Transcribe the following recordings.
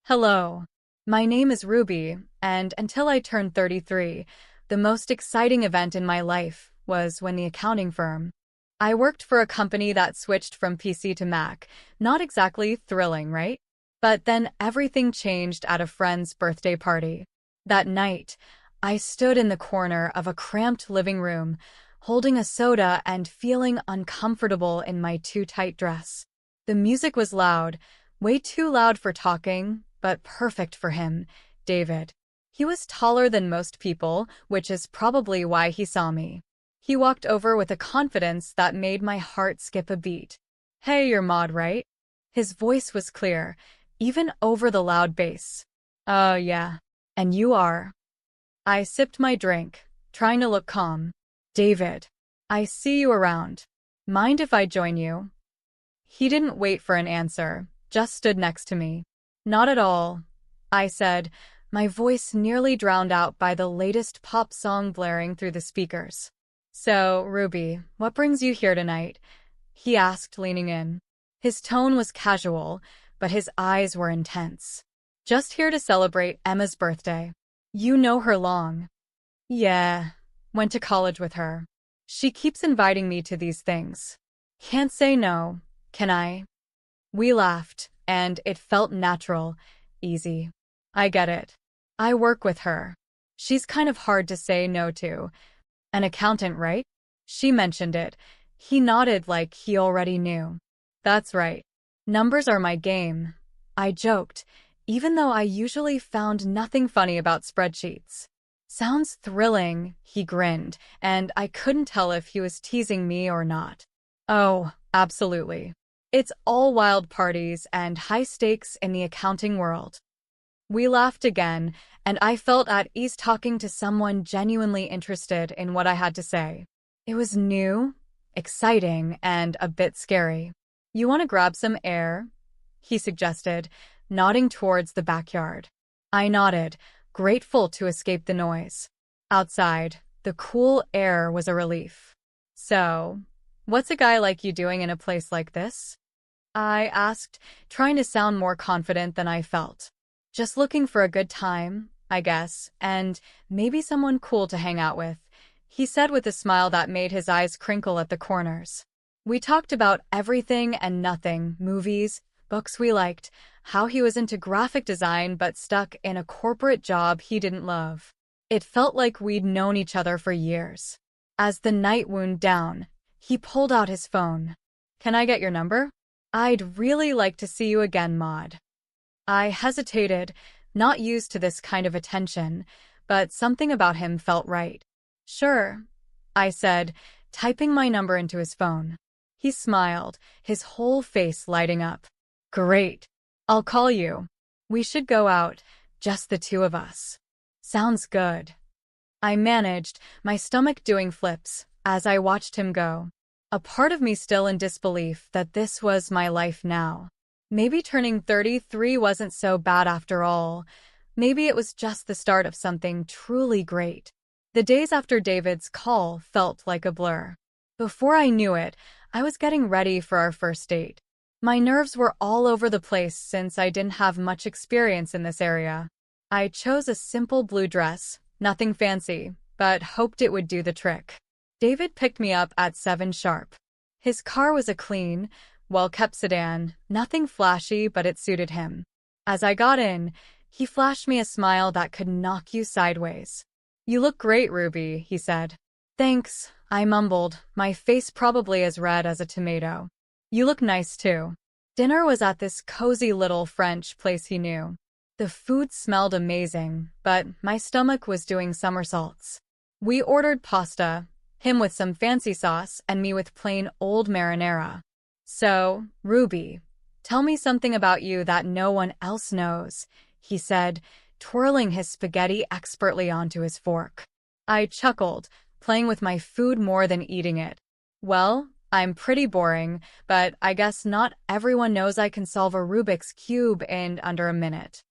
Hello. My name is Ruby, and until I turned 33, the most exciting event in my life was when the accounting firm. I worked for a company that switched from PC to Mac. Not exactly thrilling, right? But then everything changed at a friend's birthday party. That night, I stood in the corner of a cramped living room, holding a soda and feeling uncomfortable in my too tight dress. The music was loud, way too loud for talking, but perfect for him, David. He was taller than most people, which is probably why he saw me. He walked over with a confidence that made my heart skip a beat. Hey, you're Maud, right? His voice was clear, even over the loud bass. Oh, yeah. And you are? I sipped my drink, trying to look calm. David, I see you around. Mind if I join you? He didn't wait for an answer, just stood next to me. Not at all, I said, my voice nearly drowned out by the latest pop song blaring through the speakers. So, Ruby, what brings you here tonight? He asked, leaning in. His tone was casual, but his eyes were intense. Just here to celebrate Emma's birthday. You know her long. Yeah, went to college with her. She keeps inviting me to these things. Can't say no, can I? We laughed, and it felt natural, easy. I get it. I work with her. She's kind of hard to say no to. An accountant, right? She mentioned it. He nodded like he already knew. That's right. Numbers are my game. I joked, even though I usually found nothing funny about spreadsheets. Sounds thrilling, he grinned, and I couldn't tell if he was teasing me or not. Oh, absolutely. It's all wild parties and high stakes in the accounting world. We laughed again, and I felt at ease talking to someone genuinely interested in what I had to say. It was new, exciting, and a bit scary. You want to grab some air? He suggested, nodding towards the backyard. I nodded, grateful to escape the noise. Outside, the cool air was a relief. So, what's a guy like you doing in a place like this? I asked, trying to sound more confident than I felt. Just looking for a good time, I guess, and maybe someone cool to hang out with, he said with a smile that made his eyes crinkle at the corners. We talked about everything and nothing, movies, books we liked, how he was into graphic design but stuck in a corporate job he didn't love. It felt like we'd known each other for years. As the night wound down, he pulled out his phone. Can I get your number? I'd really like to see you again, Maud. I hesitated, not used to this kind of attention, but something about him felt right. Sure, I said, typing my number into his phone. He smiled, his whole face lighting up. Great. I'll call you. We should go out, just the two of us. Sounds good. I managed, my stomach doing flips, as I watched him go. A part of me still in disbelief that this was my life now. Maybe turning 33 wasn't so bad after all. Maybe it was just the start of something truly great. The days after David's call felt like a blur. Before I knew it, I was getting ready for our first date. My nerves were all over the place since I didn't have much experience in this area. I chose a simple blue dress, nothing fancy, but hoped it would do the trick. David picked me up at 7 sharp. His car was a clean, well-kept sedan, nothing flashy, but it suited him. As I got in, he flashed me a smile that could knock you sideways. You look great, Ruby, he said. Thanks, I mumbled, my face probably as red as a tomato. You look nice too. Dinner was at this cozy little French place he knew. The food smelled amazing, but my stomach was doing somersaults. We ordered pasta, him with some fancy sauce and me with plain old marinara. So, Ruby, tell me something about you that no one else knows, he said, twirling his spaghetti expertly onto his fork. I chuckled, playing with my food more than eating it. Well, I'm pretty boring, but I guess not everyone knows I can solve a Rubik's Cube in under a minute.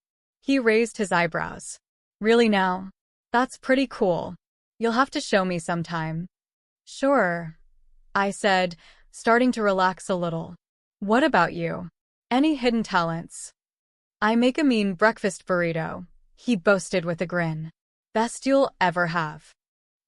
He raised his eyebrows. Really now? That's pretty cool. You'll have to show me sometime. Sure, I said, starting to relax a little. What about you? Any hidden talents? I make a mean breakfast burrito, he boasted with a grin. Best you'll ever have.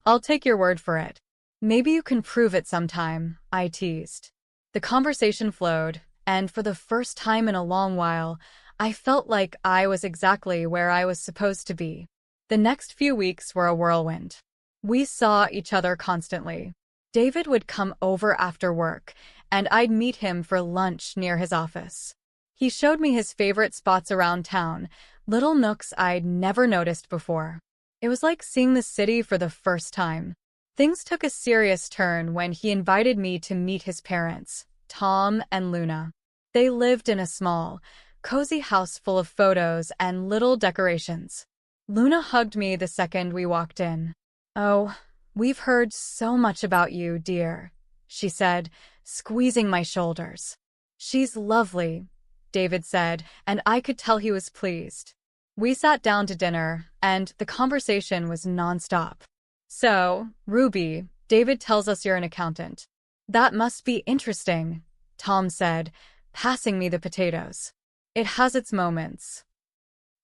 I'll take your word for it. Maybe you can prove it sometime, I teased. The conversation flowed, and for the first time in a long while, I felt like I was exactly where I was supposed to be. The next few weeks were a whirlwind. We saw each other constantly. David would come over after work, and I'd meet him for lunch near his office. He showed me his favorite spots around town, little nooks I'd never noticed before. It was like seeing the city for the first time. Things took a serious turn when he invited me to meet his parents, Tom and Luna. They lived in a small, cozy house full of photos and little decorations. Luna hugged me the second we walked in. "Oh, we've heard so much about you, dear," she said, squeezing my shoulders. "She's lovely," David said, and I could tell he was pleased. We sat down to dinner, and the conversation was nonstop. "So, Ruby, David tells us you're an accountant." "That must be interesting," Tom said, passing me the potatoes. "It has its moments."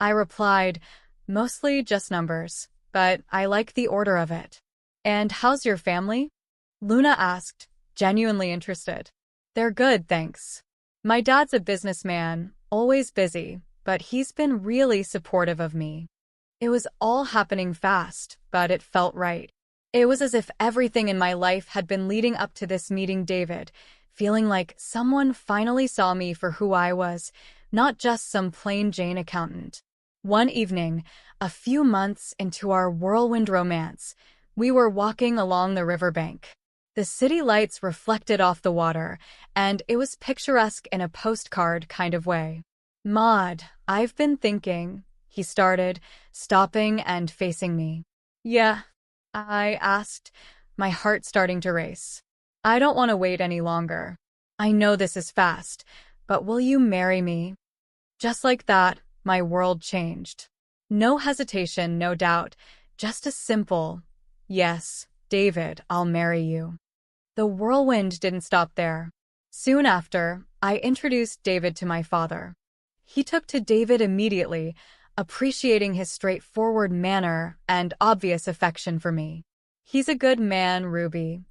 I replied, "Mostly just numbers, but I like the order of it." "And how's your family?" Luna asked, genuinely interested. "They're good, thanks. My dad's a businessman, always busy, but he's been really supportive of me." It was all happening fast, but it felt right. It was as if everything in my life had been leading up to this meeting David, feeling like someone finally saw me for who I was, not just some plain Jane accountant. One evening, a few months into our whirlwind romance, we were walking along the riverbank. The city lights reflected off the water, and it was picturesque in a postcard kind of way. "Maud, I've been thinking," he started, stopping and facing me. "Yeah?" I asked, my heart starting to race. "I don't want to wait any longer. I know this is fast, but will you marry me?" Just like that, my world changed. No hesitation, no doubt, just a simple, "Yes, David, I'll marry you." The whirlwind didn't stop there. Soon after, I introduced David to my father. He took to David immediately, appreciating his straightforward manner and obvious affection for me. "He's a good man, Ruby,"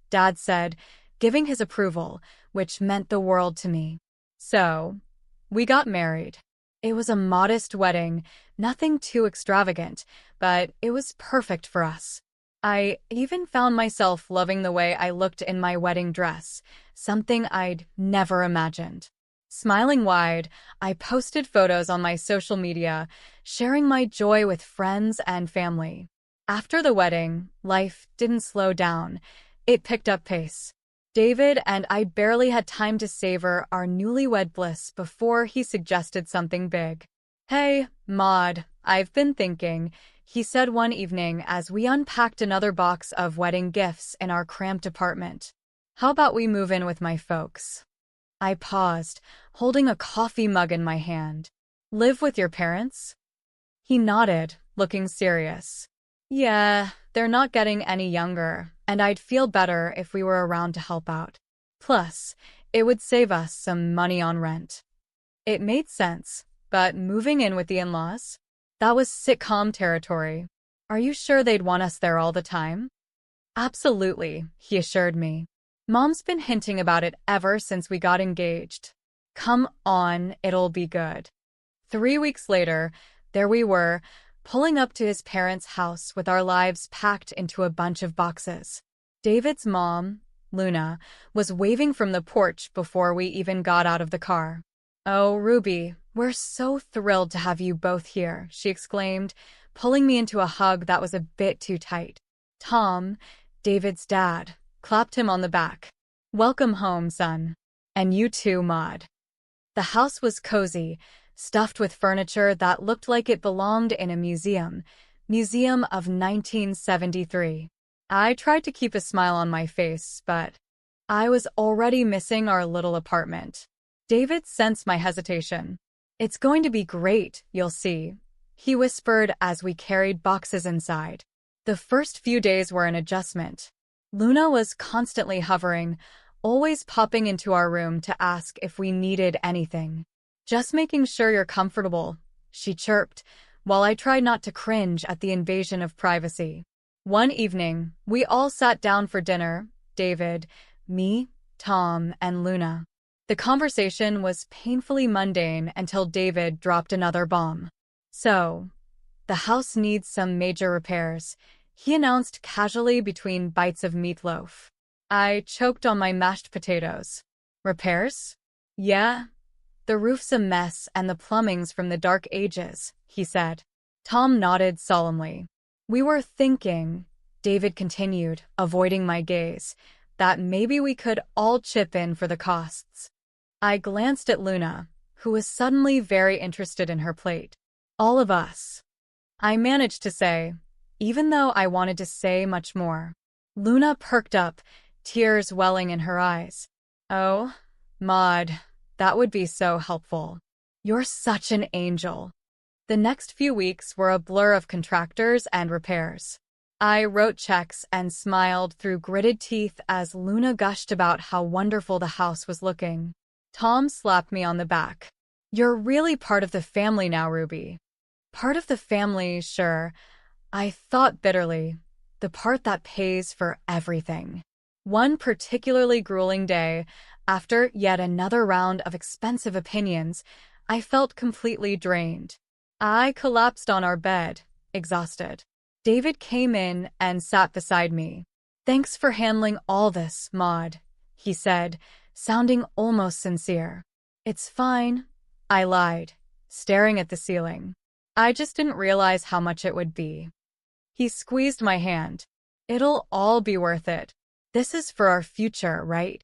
Dad said, giving his approval, which meant the world to me. So, we got married. It was a modest wedding, nothing too extravagant, but it was perfect for us. I even found myself loving the way I looked in my wedding dress, something I'd never imagined. Smiling wide, I posted photos on my social media, sharing my joy with friends and family. After the wedding, life didn't slow down. It picked up pace. David and I barely had time to savor our newlywed bliss before he suggested something big. "Hey, Maud, I've been thinking," he said one evening as we unpacked another box of wedding gifts in our cramped apartment. "How about we move in with my folks?" I paused, holding a coffee mug in my hand. "Live with your parents?" He nodded, looking serious. "Yeah, they're not getting any younger, and I'd feel better if we were around to help out. Plus, it would save us some money on rent." It made sense, but moving in with the in-laws? That was sitcom territory. "Are you sure they'd want us there all the time?" "Absolutely," he assured me. "Mom's been hinting about it ever since we got engaged." "Come on, it'll be good." 3 weeks later, there we were, pulling up to his parents' house with our lives packed into a bunch of boxes. David's mom, Luna, was waving from the porch before we even got out of the car. "Oh, Ruby, we're so thrilled to have you both here," she exclaimed, pulling me into a hug that was a bit too tight. Tom, David's dad, clapped him on the back. "Welcome home, son. And you too, Maud." The house was cozy, stuffed with furniture that looked like it belonged in a museum of 1973. I tried to keep a smile on my face, but I was already missing our little apartment. David sensed my hesitation. "It's going to be great, you'll see," he whispered as we carried boxes inside. The first few days were an adjustment. Luna was constantly hovering, always popping into our room to ask if we needed anything. Just making sure you're comfortable, she chirped, while I tried not to cringe at the invasion of privacy. One evening, we all sat down for dinner, David, me, Tom, and Luna. The conversation was painfully mundane until David dropped another bomb. So, the house needs some major repairs, he announced casually between bites of meatloaf. I choked on my mashed potatoes. Repairs? Yeah. The roof's a mess and the plumbing's from the dark ages, he said. Tom nodded solemnly. We were thinking, David continued, avoiding my gaze, that maybe we could all chip in for the costs. I glanced at Luna, who was suddenly very interested in her plate. All of us. I managed to say, even though I wanted to say much more. Luna perked up, tears welling in her eyes. Oh, Maud, that would be so helpful. You're such an angel. The next few weeks were a blur of contractors and repairs. I wrote checks and smiled through gritted teeth as Luna gushed about how wonderful the house was looking. Tom slapped me on the back. You're really part of the family now, Ruby. Part of the family, sure. I thought bitterly. The part that pays for everything. One particularly grueling day, after yet another round of expensive opinions, I felt completely drained. I collapsed on our bed, exhausted. David came in and sat beside me. Thanks for handling all this, Maud, he said, sounding almost sincere. It's fine, I lied, staring at the ceiling. I just didn't realize how much it would be. He squeezed my hand. It'll all be worth it. This is for our future, right?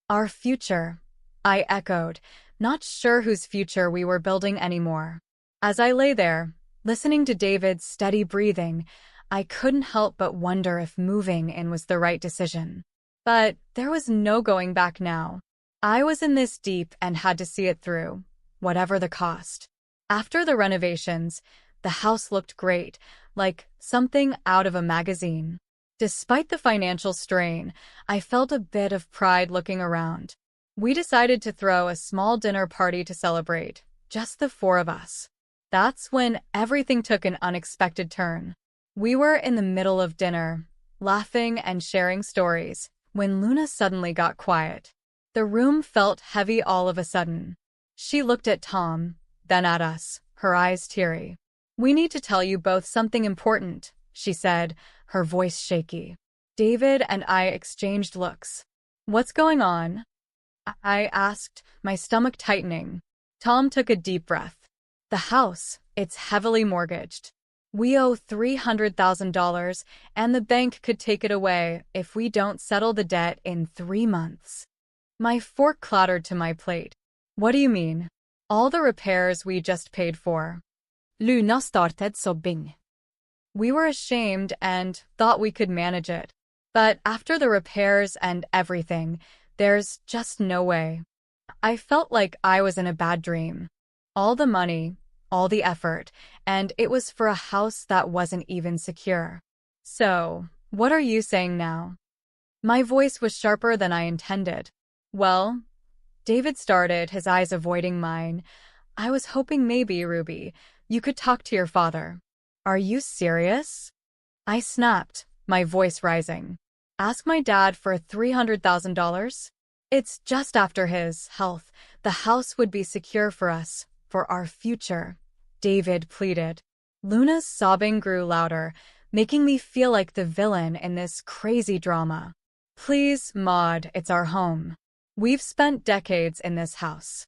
Our future, I echoed, not sure whose future we were building anymore. As I lay there, listening to David's steady breathing, I couldn't help but wonder if moving in was the right decision. But there was no going back now. I was in this deep and had to see it through, whatever the cost. After the renovations, the house looked great, like something out of a magazine. Despite the financial strain, I felt a bit of pride looking around. We decided to throw a small dinner party to celebrate, just the four of us. That's when everything took an unexpected turn. We were in the middle of dinner, laughing and sharing stories, when Luna suddenly got quiet. The room felt heavy all of a sudden. She looked at Tom, then at us, her eyes teary. We need to tell you both something important, she said, her voice shaky. David and I exchanged looks. What's going on? I asked, my stomach tightening. Tom took a deep breath. The house, it's heavily mortgaged. We owe $300,000, and the bank could take it away if we don't settle the debt in 3 months. My fork clattered to my plate. What do you mean? All the repairs we just paid for. Luna started sobbing. We were ashamed and thought we could manage it. But after the repairs and everything, there's just no way. I felt like I was in a bad dream. All the money, all the effort, and it was for a house that wasn't even secure. So, what are you saying now? My voice was sharper than I intended. Well, David started, his eyes avoiding mine. I was hoping maybe, Ruby, you could talk to your father. Are you serious? I snapped, my voice rising. Ask my dad for $300,000? It's just after his health. The house would be secure for us, for our future, David pleaded. Luna's sobbing grew louder, making me feel like the villain in this crazy drama. Please, Maud, it's our home. We've spent decades in this house.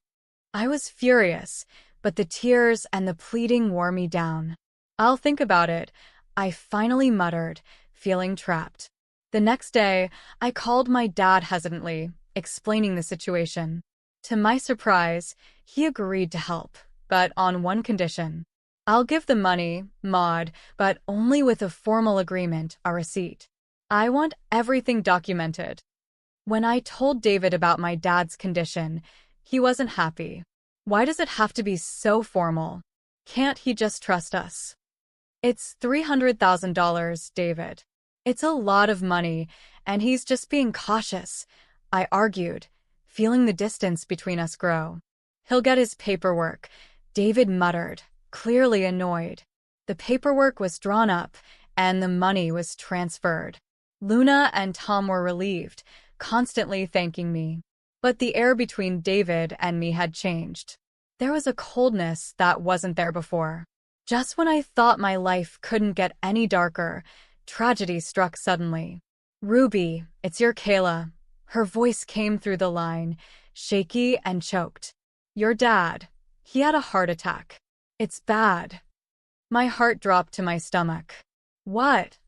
I was furious, but the tears and the pleading wore me down. I'll think about it, I finally muttered, feeling trapped. The next day, I called my dad hesitantly, explaining the situation. To my surprise, he agreed to help, but on one condition. I'll give the money, Maud, but only with a formal agreement, a receipt. I want everything documented. When I told David about my dad's condition, he wasn't happy. Why does it have to be so formal? Can't he just trust us? It's $300,000, David. It's a lot of money, and he's just being cautious, I argued, feeling the distance between us grow. He'll get his paperwork, David muttered, clearly annoyed. The paperwork was drawn up, and the money was transferred. Luna and Tom were relieved, constantly thanking me. But the air between David and me had changed. There was a coldness that wasn't there before. Just when I thought my life couldn't get any darker, tragedy struck suddenly. "Ruby, it's your Kayla." Her voice came through the line, shaky and choked. "Your dad. He had a heart attack. It's bad." My heart dropped to my stomach. "What?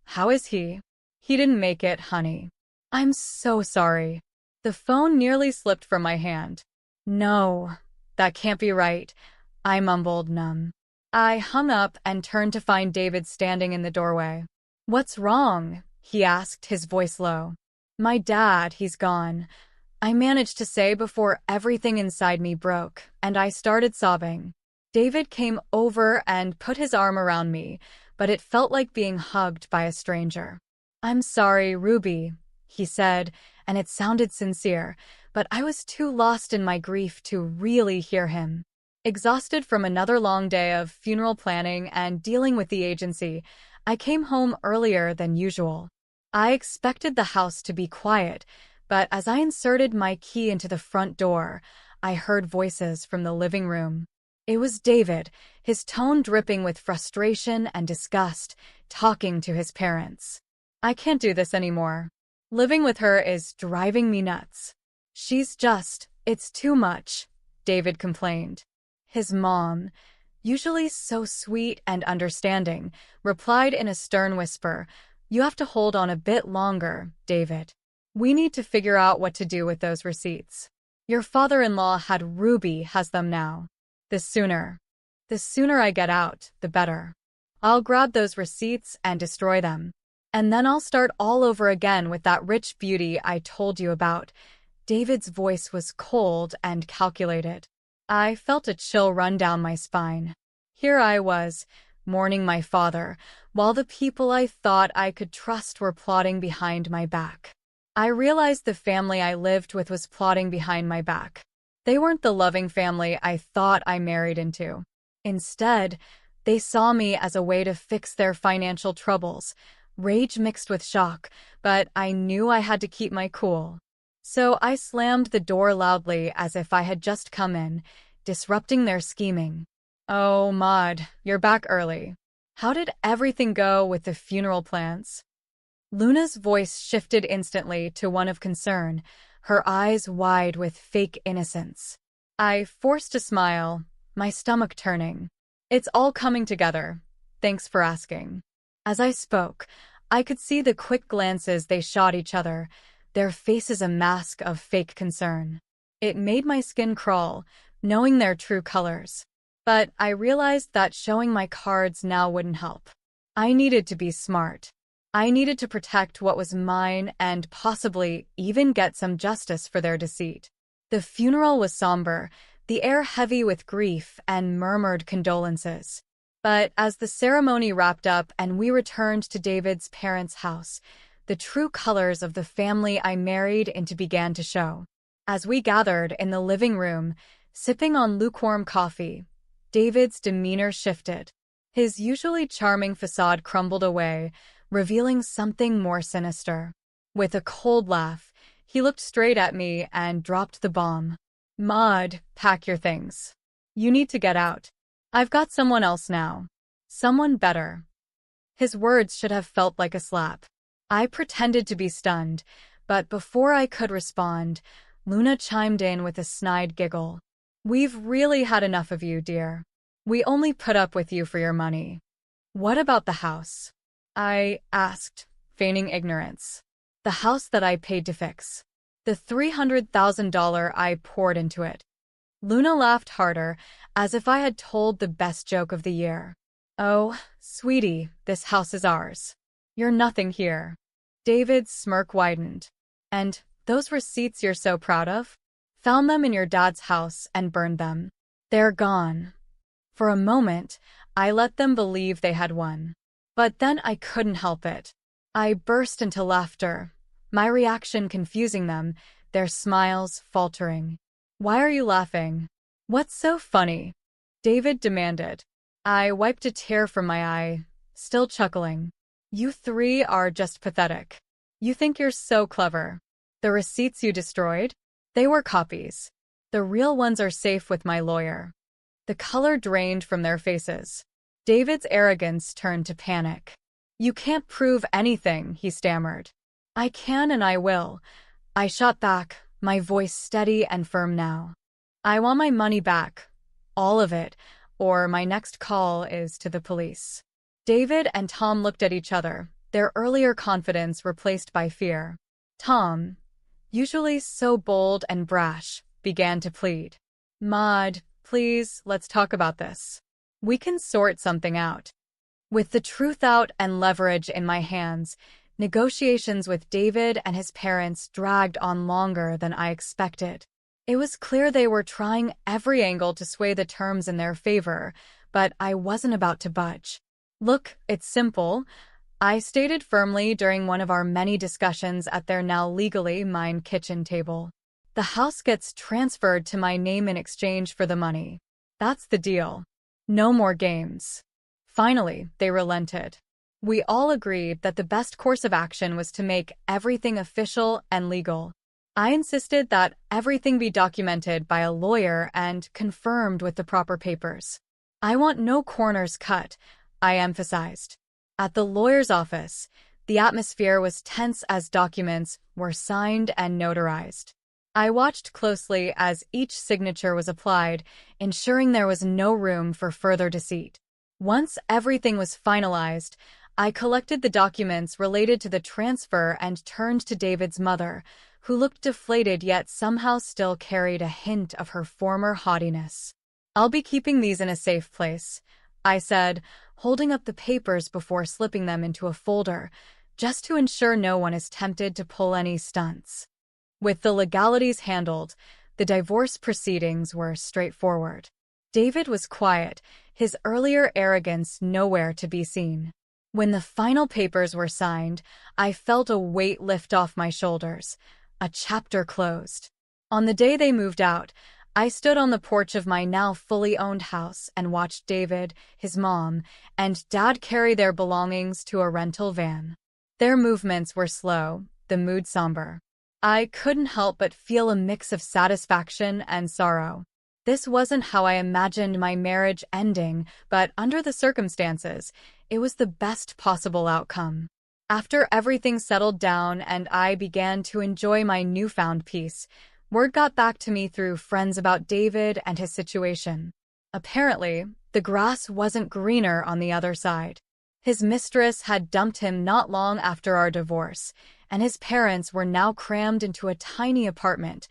How is he?" "He didn't make it, honey." "I'm so sorry." The phone nearly slipped from my hand. "No, that can't be right," I mumbled, numb. I hung up and turned to find David standing in the doorway. "What's wrong?" he asked, his voice low. "My dad, he's gone," I managed to say before everything inside me broke, and I started sobbing. David came over and put his arm around me, but it felt like being hugged by a stranger. "I'm sorry, Ruby," he said, and it sounded sincere, but I was too lost in my grief to really hear him. Exhausted from another long day of funeral planning and dealing with the agency, I came home earlier than usual. I expected the house to be quiet, but as I inserted my key into the front door, I heard voices from the living room. It was David, his tone dripping with frustration and disgust, talking to his parents. "I can't do this anymore. Living with her is driving me nuts. It's too much," David complained. His mom, usually so sweet and understanding, replied in a stern whisper, "You have to hold on a bit longer, David. We need to figure out what to do with those receipts. Your father-in-law has them now. The sooner I get out, the better. I'll grab those receipts and destroy them. And then I'll start all over again with that rich beauty I told you about." David's voice was cold and calculated. I felt a chill run down my spine. Here I was, mourning my father, while the people I thought I could trust were plotting behind my back. I realized the family I lived with was plotting behind my back. They weren't the loving family I thought I married into. Instead, they saw me as a way to fix their financial troubles. Rage mixed with shock, but I knew I had to keep my cool. So I slammed the door loudly as if I had just come in, disrupting their scheming. "Oh, Maud, you're back early. How did everything go with the funeral plans?" Luna's voice shifted instantly to one of concern, her eyes wide with fake innocence. I forced a smile, my stomach turning. "It's all coming together. Thanks for asking." As I spoke, I could see the quick glances they shot each other, their faces a mask of fake concern. It made my skin crawl, knowing their true colors. But I realized that showing my cards now wouldn't help. I needed to be smart. I needed to protect what was mine and possibly even get some justice for their deceit. The funeral was somber, the air heavy with grief and murmured condolences. But as the ceremony wrapped up and we returned to David's parents' house, the true colors of the family I married into began to show. As we gathered in the living room, sipping on lukewarm coffee, David's demeanor shifted. His usually charming facade crumbled away, revealing something more sinister. With a cold laugh, he looked straight at me and dropped the bomb. "Maud, pack your things. You need to get out. I've got someone else now. Someone better." His words should have felt like a slap. I pretended to be stunned, but before I could respond, Luna chimed in with a snide giggle. "We've really had enough of you, dear. We only put up with you for your money." "What about the house?" I asked, feigning ignorance. "The house that I paid to fix. The $300,000 I poured into it." Luna laughed harder, as if I had told the best joke of the year. "Oh, sweetie, this house is ours. You're nothing here." David's smirk widened. "And those receipts you're so proud of? Found them in your dad's house and burned them. They're gone." For a moment, I let them believe they had won. But then I couldn't help it. I burst into laughter, my reaction confusing them, their smiles faltering. "Why are you laughing?" What's so funny? David demanded. I wiped a tear from my eye, still chuckling. You three are just pathetic. You think you're so clever. The receipts you destroyed? They were copies. The real ones are safe with my lawyer. The color drained from their faces. David's arrogance turned to panic. You can't prove anything, he stammered. I can and I will. I shot back, my voice steady and firm now. I want my money back. All of it, or my next call is to the police. David and Tom looked at each other, their earlier confidence replaced by fear. Tom, usually so bold and brash, began to plead. Maud, please, let's talk about this. We can sort something out. With the truth out and leverage in my hands, negotiations with David and his parents dragged on longer than I expected. It was clear they were trying every angle to sway the terms in their favor, but I wasn't about to budge. Look, it's simple, I stated firmly during one of our many discussions at their now legally mine kitchen table. The house gets transferred to my name in exchange for the money. That's the deal. No more games. Finally, they relented. We all agreed that the best course of action was to make everything official and legal. I insisted that everything be documented by a lawyer and confirmed with the proper papers. I want no corners cut, I emphasized. At the lawyer's office, the atmosphere was tense as documents were signed and notarized. I watched closely as each signature was applied, ensuring there was no room for further deceit. Once everything was finalized, I collected the documents related to the transfer and turned to David's mother, who looked deflated yet somehow still carried a hint of her former haughtiness. I'll be keeping these in a safe place, I said, holding up the papers before slipping them into a folder, just to ensure no one is tempted to pull any stunts. With the legalities handled, the divorce proceedings were straightforward. David was quiet, his earlier arrogance nowhere to be seen. When the final papers were signed, I felt a weight lift off my shoulders. A chapter closed. On the day they moved out, I stood on the porch of my now fully owned house and watched David, his mom, and Dad carry their belongings to a rental van. Their movements were slow, the mood somber. I couldn't help but feel a mix of satisfaction and sorrow. This wasn't how I imagined my marriage ending, but under the circumstances, it was the best possible outcome. After everything settled down and I began to enjoy my newfound peace, word got back to me through friends about David and his situation. Apparently, the grass wasn't greener on the other side. His mistress had dumped him not long after our divorce, and his parents were now crammed into a tiny apartment,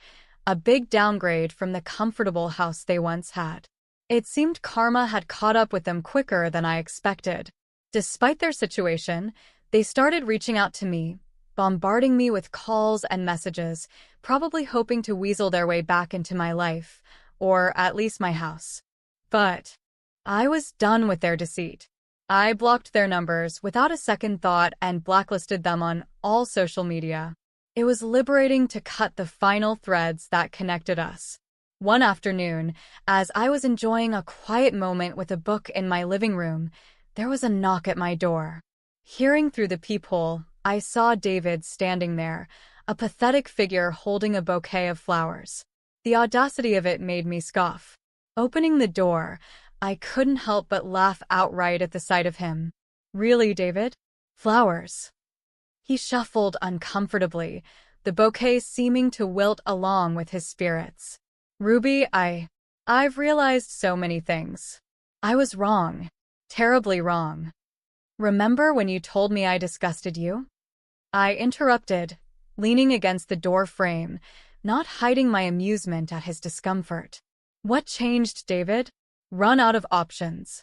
a big downgrade from the comfortable house they once had. It seemed karma had caught up with them quicker than I expected. Despite their situation, they started reaching out to me, bombarding me with calls and messages, probably hoping to weasel their way back into my life, or at least my house. But I was done with their deceit. I blocked their numbers without a second thought and blacklisted them on all social media. It was liberating to cut the final threads that connected us. One afternoon, as I was enjoying a quiet moment with a book in my living room, there was a knock at my door. Hearing through the peephole, I saw David standing there, a pathetic figure holding a bouquet of flowers. The audacity of it made me scoff. Opening the door, I couldn't help but laugh outright at the sight of him. Really, David? Flowers? He shuffled uncomfortably, the bouquet seeming to wilt along with his spirits. Ruby, I've realized so many things. I was wrong. Terribly wrong. Remember when you told me I disgusted you? I interrupted, leaning against the door frame, not hiding my amusement at his discomfort. What changed, David? Run out of options.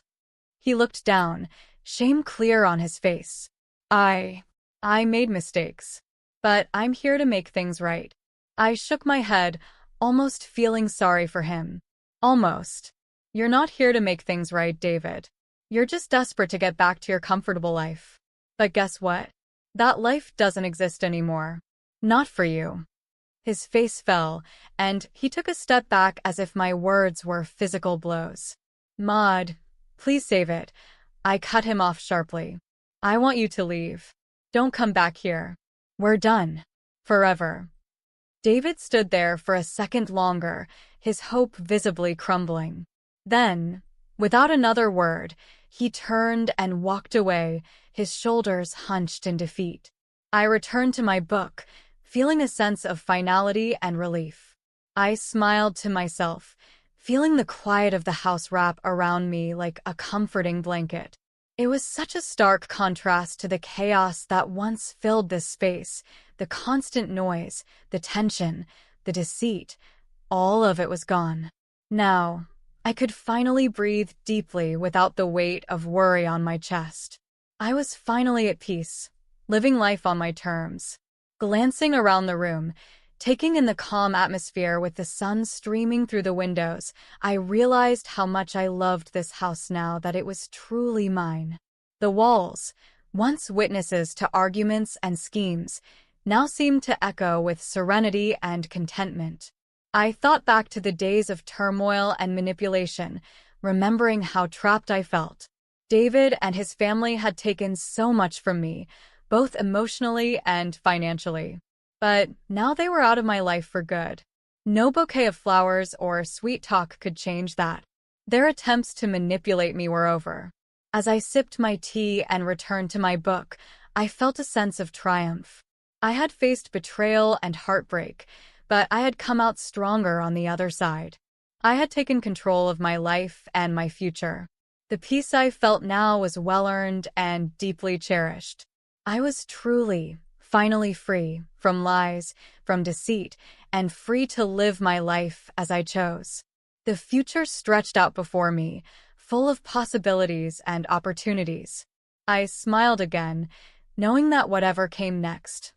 He looked down, shame clear on his face. I made mistakes, but I'm here to make things right. I shook my head, almost feeling sorry for him. Almost. You're not here to make things right, David. You're just desperate to get back to your comfortable life. But guess what? That life doesn't exist anymore. Not for you. His face fell, and he took a step back as if my words were physical blows. Maud, please save it. I cut him off sharply. I want you to leave. Don't come back here. We're done. Forever. David stood there for a second longer, his hope visibly crumbling. Then, without another word, he turned and walked away, his shoulders hunched in defeat. I returned to my book, feeling a sense of finality and relief. I smiled to myself, feeling the quiet of the house wrap around me like a comforting blanket. It was such a stark contrast to the chaos that once filled this space, the constant noise, the tension, the deceit. All of it was gone. Now, I could finally breathe deeply without the weight of worry on my chest. I was finally at peace, living life on my terms. Glancing around the room, taking in the calm atmosphere with the sun streaming through the windows, I realized how much I loved this house now that it was truly mine. The walls, once witnesses to arguments and schemes, now seemed to echo with serenity and contentment. I thought back to the days of turmoil and manipulation, remembering how trapped I felt. David and his family had taken so much from me, both emotionally and financially. But now they were out of my life for good. No bouquet of flowers or sweet talk could change that. Their attempts to manipulate me were over. As I sipped my tea and returned to my book, I felt a sense of triumph. I had faced betrayal and heartbreak, but I had come out stronger on the other side. I had taken control of my life and my future. The peace I felt now was well-earned and deeply cherished. I was truly, finally free from lies, from deceit, and free to live my life as I chose. The future stretched out before me, full of possibilities and opportunities. I smiled again, knowing that whatever came next